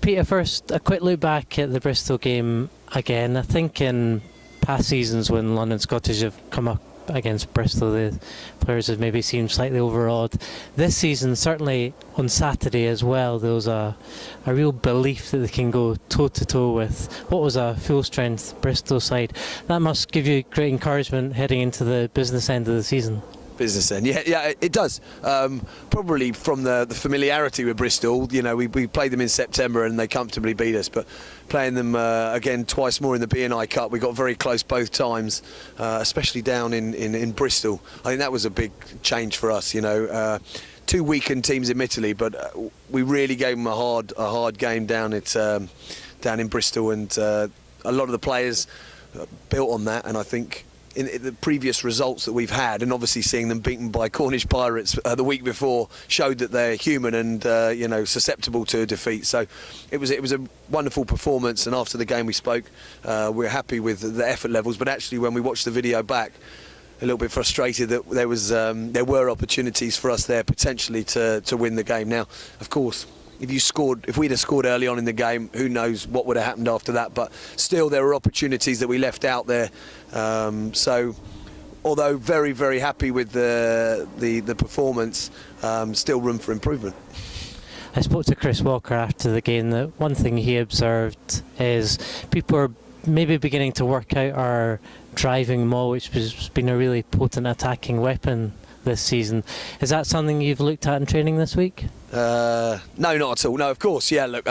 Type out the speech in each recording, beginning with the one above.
Peter, first, a quick look back at the Bristol game again. I think in past seasons when London Scottish have come up against Bristol, the players have maybe seemed slightly overawed. This season, certainly on Saturday as well, there was a real belief that they can go toe-to-toe with what was a full-strength Bristol side. That must give you great encouragement heading into the business end of the season. Business end, yeah, it does. Probably from the familiarity with Bristol. You know, we played them in September and they comfortably beat us, but playing them again twice more in the B&I Cup, we got very close both times, especially down in Bristol. I think that was a big change for us. You know, two weakened teams admittedly, but we really gave them a hard game down in Bristol, and a lot of the players built on that, and I think in the previous results that we've had, and obviously seeing them beaten by Cornish Pirates the week before, showed that they're human and you know, susceptible to a defeat. So it was a wonderful performance, and after the game we spoke, we're happy with the effort levels, but actually when we watched the video back, a little bit frustrated that there were opportunities for us there potentially to win the game. Now, of course, if we'd have scored early on in the game, who knows what would have happened after that, but still there were opportunities that we left out there. So although very, very happy with the performance, still room for improvement. I spoke to Chris Walker after the game. That one thing he observed is people are maybe beginning to work out our driving maul, which has been a really potent attacking weapon this season. Is that something you've looked at in training this week? No, not at all. No, of course, yeah. Look,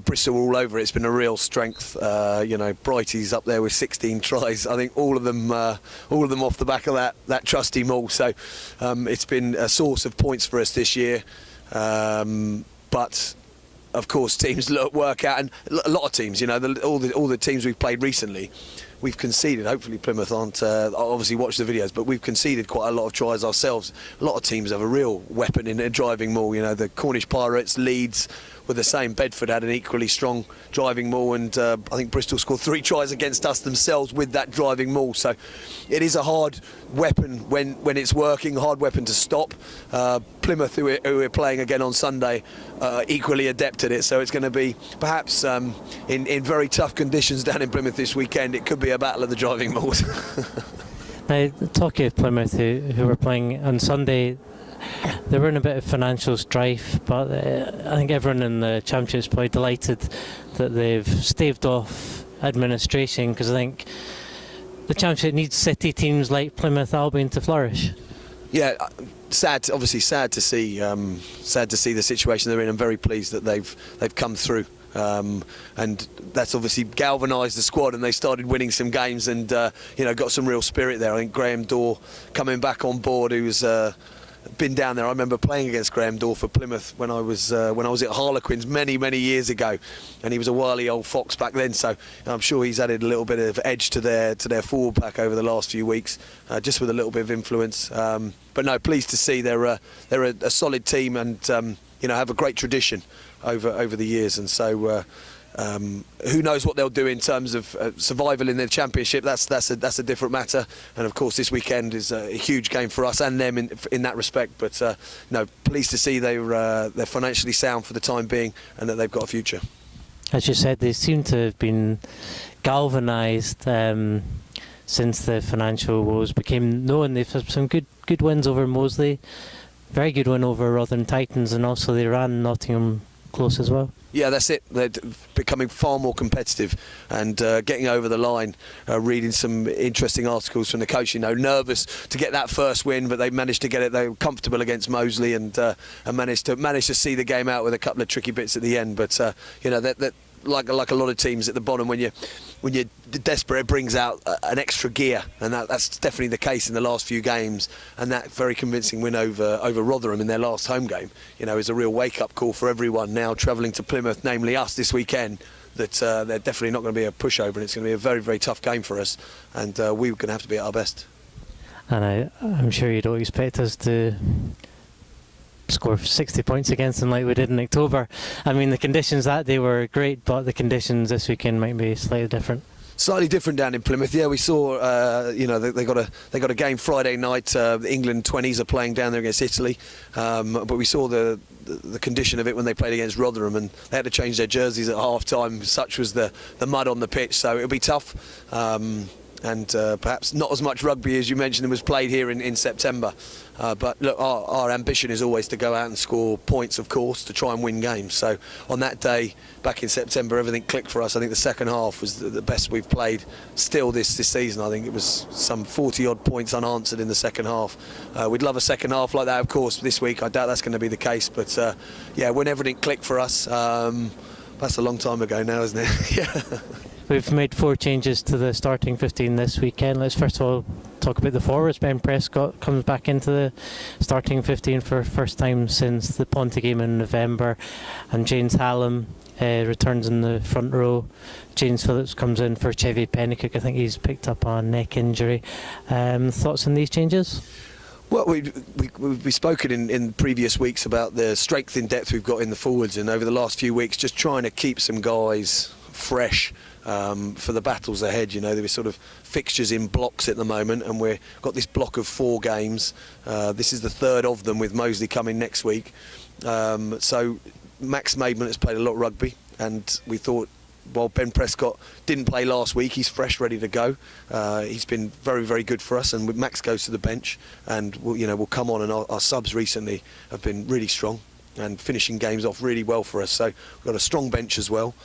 Bristol were all over it. It's been a real strength. You know, Brighty's up there with 16 tries. I think all of them off the back of that trusty maul. So it's been a source of points for us this year. But of course, teams work out, and a lot of teams. You know, all the teams we've played recently, we've conceded. Hopefully Plymouth aren't obviously watch the videos, but we've conceded quite a lot of tries ourselves. A lot of teams have a real weapon in their driving maul. You know, the Cornish Pirates, Leeds were the same. Bedford had an equally strong driving maul, and I think Bristol scored 3 tries against us themselves with that driving maul. So it is a hard weapon when it's working, a hard weapon to stop. Plymouth, who we're playing again on Sunday, equally adept at it. So it's going to be perhaps in very tough conditions down in Plymouth this weekend. It could be a battle of the driving mauls. Now, talking of Plymouth, who were playing on Sunday, they were in a bit of financial strife, but I think everyone in the Championship's probably delighted that they've staved off administration, because I think the Championship needs city teams like Plymouth Albion to flourish. Yeah, obviously sad to see the situation they're in. I'm very pleased that they've come through. And that's obviously galvanised the squad, and they started winning some games, and you know, got some real spirit there. I think Graham Dorr coming back on board, who's been down there. I remember playing against Graham Dorr for Plymouth when I was at Harlequins many years ago, and he was a wily old fox back then. So I'm sure he's added a little bit of edge to their forward pack over the last few weeks, just with a little bit of influence. But no, pleased to see they're a solid team, and you know, have a great tradition over the years, and so who knows what they'll do in terms of survival in the Championship. That's a different matter, and of course this weekend is a huge game for us and them in that respect. But no, pleased to see they're financially sound for the time being, and that they've got a future. As you said, they seem to have been galvanised since the financial woes became known. They've had some good wins over Moseley, very good win over Rotherham Titans, and also they ran Nottingham close as well. Yeah, that's it. They're becoming far more competitive and getting over the line. Reading some interesting articles from the coach. You know, nervous to get that first win, but they managed to get it. They were comfortable against Moseley, and managed to see the game out with a couple of tricky bits at the end. But you know, that like a lot of teams at the bottom, when you're desperate, it brings out an extra gear, and that's definitely the case in the last few games. And that very convincing win over Rotherham in their last home game, you know, is a real wake-up call for everyone now travelling to Plymouth, namely us, this weekend. That they're definitely not going to be a pushover, and it's going to be a very, very tough game for us, and we're going to have to be at our best. And I'm sure you don't expect us to score 60 points against them like we did in October. I mean, the conditions that day were great, but the conditions this weekend might be slightly different. Slightly different down in Plymouth. Yeah, we saw. They got a game Friday night. The England 20s are playing down there against Italy, but we saw the condition of it when they played against Rotherham, and they had to change their jerseys at half time. Such was the mud on the pitch, so it'll be tough. And perhaps not as much rugby as you mentioned was played here in September. But look, our ambition is always to go out and score points, of course, to try and win games. So on that day, back in September, everything clicked for us. I think the second half was the best we've played still this season. I think it was some 40-odd points unanswered in the second half. We'd love a second half like that, of course, this week. I doubt that's going to be the case. But, when everything clicked for us, that's a long time ago now, isn't it? Yeah. We've made 4 changes to the starting 15 this weekend. Let's first of all talk about the forwards. Ben Prescott comes back into the starting 15 for first time since the Ponty game in November, and James Hallam returns in the front row. James Phillips comes in for Chevy Pennycook. I think he's picked up a neck injury. Thoughts on these changes? Well, we've spoken in previous weeks about the strength in depth we've got in the forwards, and over the last few weeks just trying to keep some guys fresh for the battles ahead. There were sort of fixtures in blocks at the moment, and we've got this block of 4 games. This is the third of them, with Moseley coming next week. So Max Maidment has played a lot of rugby, and we thought, while Ben Prescott didn't play last week, he's fresh, ready to go. He's been very, very good for us, and Max goes to the bench, and we'll come on. And our subs recently have been really strong and finishing games off really well for us. So we've got a strong bench as well.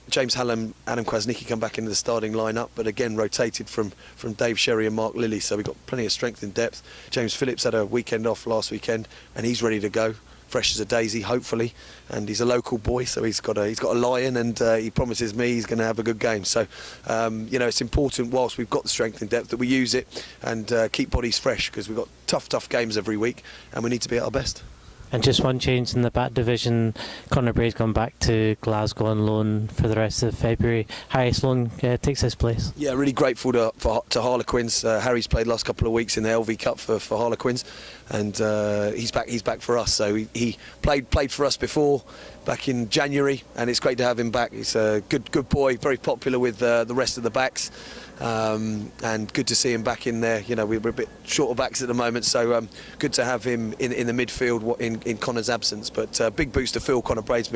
James Hallam, Adam Kwasnicki come back into the starting lineup, but again rotated from Dave Sherry and Mark Lilly. So we've got plenty of strength in depth. James Phillips had a weekend off last weekend, and he's ready to go, fresh as a daisy, hopefully. And he's a local boy, so he's got a lion, and he promises me he's going to have a good game. So it's important, whilst we've got the strength in depth, that we use it and keep bodies fresh, because we've got tough games every week, and we need to be at our best. And just one change in the back division. Conor Braid's gone back to Glasgow on loan for the rest of February. Harry Sloan takes his place. Yeah, really grateful to Harlequins. Harry's played last couple of weeks in the LV Cup for Harlequins, and he's back for us. So he played for us before, back in January, and it's great to have him back. He's a good boy, very popular with the rest of the backs. And good to see him back in there. We're a bit short of backs at the moment, so good to have him in the midfield in Connor's absence. But big boost to Phil. Conor Braid's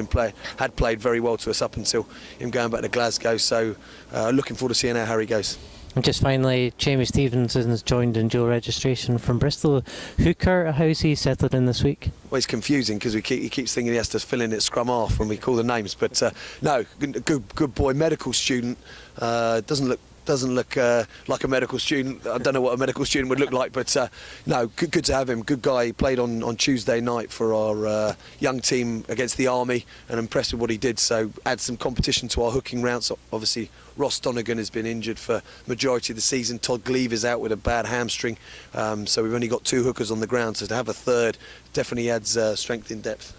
had played very well to us up until him going back to Glasgow. So looking forward to seeing how Harry goes. And just finally, Jamie Stevenson has joined in dual registration from Bristol. Hooker, how's he settled in this week? Well, it's confusing because he keeps thinking he has to fill in at scrum half when we call the names. But no, good boy, medical student. Doesn't look like a medical student. I don't know what a medical student would look like, but no, good to have him. Good guy. He played on Tuesday night for our young team against the Army, and impressed with what he did. So add some competition to our hooking rounds. Obviously, Ross Donegan has been injured for majority of the season. Todd Gleave is out with a bad hamstring. So we've only got 2 hookers on the ground. So to have a third definitely adds strength in depth.